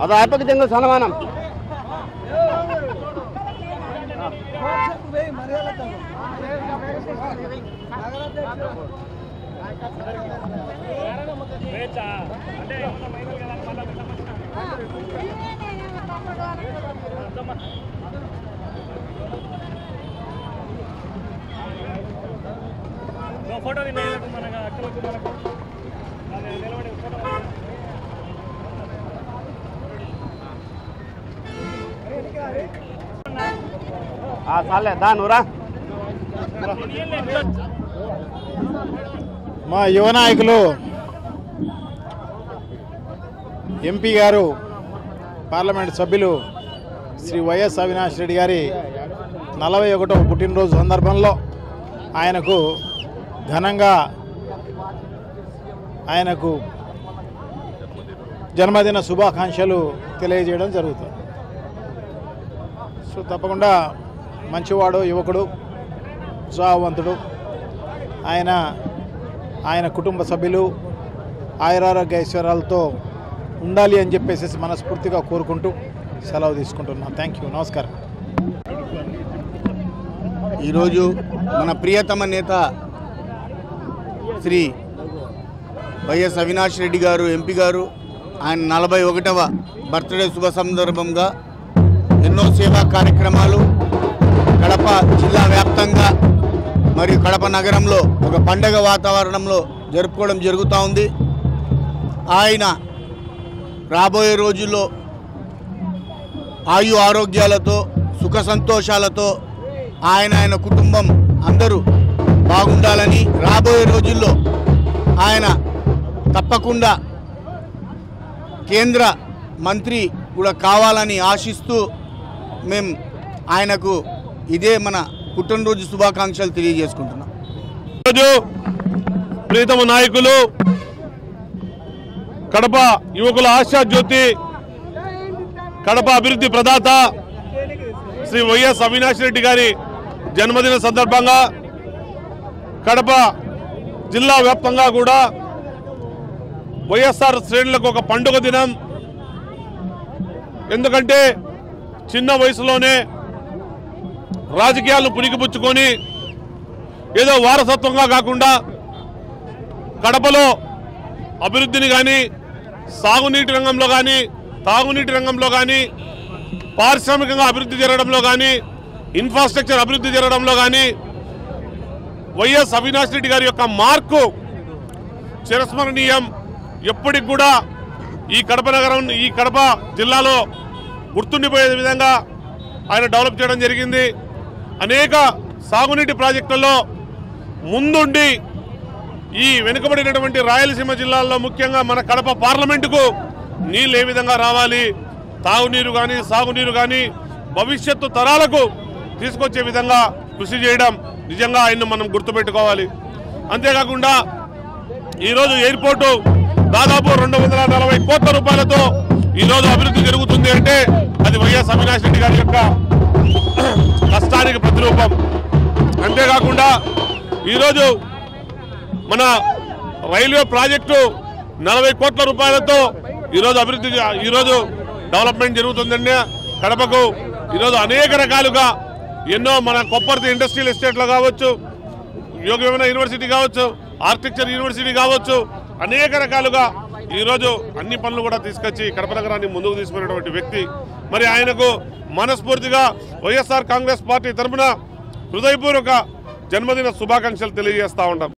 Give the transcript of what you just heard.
ಅದು ಆಪಕ್ಕೆ ತೆಂಗು ಸನ್ಮಾನ ఫోటో చాలే దా నువ్వురా. మా యువ నాయకులు ఎంపీ గారు పార్లమెంట్ సభ్యులు శ్రీ వైఎస్ అవినాష్ రెడ్డి గారి 41వ పుట్టినరోజు సందర్భంలో ఆయనకు ఘనంగా ఆయనకు జన్మదిన శుభాకాంక్షలు తెలియజేయడం జరుగుతుంది. సో తప్పకుండా మంచివాడు, యువకుడు, ఉత్సాహవంతుడు. ఆయన కుటుంబ సభ్యులు ఆయురారోగ్య ఐశ్వర్యాలతో ఉండాలి అని చెప్పేసి మనస్ఫూర్తిగా కోరుకుంటూ సెలవు తీసుకుంటున్నాను. థ్యాంక్ యూ, నమస్కారం. ఈరోజు మన ప్రియతమ నేత శ్రీ వైఎస్ అవినాష్ రెడ్డి గారు ఎంపీ గారు ఆయన 41వ బర్త్డే శుభ సందర్భంగా ఎన్నో సేవా కార్యక్రమాలు కడప జిల్లా వ్యాప్తంగా మరియు కడప నగరంలో ఒక పండగ వాతావరణంలో జరుపుకోవడం జరుగుతూ ఉంది. ఆయన రాబోయే రోజుల్లో ఆయు ఆరోగ్యాలతో సుఖ సంతోషాలతో ఆయన కుటుంబం అందరూ బాగుండాలని, రాబోయే రోజుల్లో ఆయన తప్పకుండా కేంద్ర మంత్రి కూడా కావాలని ఆశిస్తూ మేము ఆయనకు ఇదే మన పుట్టినరోజు శుభాకాంక్షలు తెలియజేసుకుంటున్నాం. ఈరోజు ప్రీతమ నాయకులు కడప యువకుల ఆశాజ్యోతి, కడప అభివృద్ధి ప్రదాత శ్రీ వైఎస్ అవినాష్ రెడ్డి గారి జన్మదిన సందర్భంగా కడప జిల్లా వ్యాప్తంగా కూడా వైఎస్ఆర్ శ్రేణులకు ఒక పండుగ దినం. ఎందుకంటే చిన్న వయసులోనే రాజకీయాలను పుణికిపుచ్చుకొని ఏదో వారసత్వంగా కాకుండా కడపలో అభివృద్ధిని కానీ, సాగునీటి రంగంలో కానీ, తాగునీటి రంగంలో కానీ, పారిశ్రామికంగా అభివృద్ధి జరగడంలో కానీ, ఇన్ఫ్రాస్ట్రక్చర్ అభివృద్ధి జరగడంలో కానీ వైఎస్ అవినాష్ రెడ్డి గారి యొక్క మార్కు చిరస్మరణీయం. ఎప్పటికి కూడా ఈ కడప నగరం, ఈ కడప జిల్లాలో గుర్తుండిపోయే విధంగా ఆయన డెవలప్ చేయడం జరిగింది. అనేక సాగునీటి ప్రాజెక్టుల్లో ముందుండి ఈ వెనుకబడినటువంటి రాయలసీమ జిల్లాల్లో ముఖ్యంగా మన కడప పార్లమెంటుకు నీళ్ళు ఏ విధంగా రావాలి, తాగునీరు కానీ, సాగునీరు కానీ భవిష్యత్తు తరాలకు తీసుకొచ్చే విధంగా కృషి చేయడం నిజంగా ఆయన్ను మనం గుర్తుపెట్టుకోవాలి. అంతేకాకుండా ఈరోజు ఎయిర్పోర్టు దాదాపు 240 కోట్ల రూపాయలతో ఈరోజు అభివృద్ధి జరుగుతుంది అంటే అది వైఎస్ అవినాష్ రెడ్డి గారి యొక్క కష్టానికి ప్రతిరూపం. అంతేకాకుండా ఈరోజు మన రైల్వే ప్రాజెక్టు 40 కోట్ల రూపాయలతో ఈరోజు డెవలప్మెంట్ జరుగుతుందండి. కడపకు ఈరోజు అనేక రకాలుగా ఎన్నో మన కొప్పర్తి ఇండస్ట్రియల్ ఎస్టేట్లో కావచ్చు, యోగవేమన యూనివర్సిటీ కావచ్చు, ఆర్కిటెక్చర్ యూనివర్సిటీ కావచ్చు, అనేక రకాలుగా ఈరోజు అన్ని పనులు కూడా తీసుకొచ్చి కడప నగరాన్ని ముందుకు తీసుకునేటువంటి వ్యక్తి. మరి ఆయనకు మనస్ఫూర్తిగా వైఎస్ఆర్ కాంగ్రెస్ పార్టీ తరఫున హృదయపూర్వక జన్మదిన శుభాకాంక్షలు తెలియజేస్తా ఉంటాం.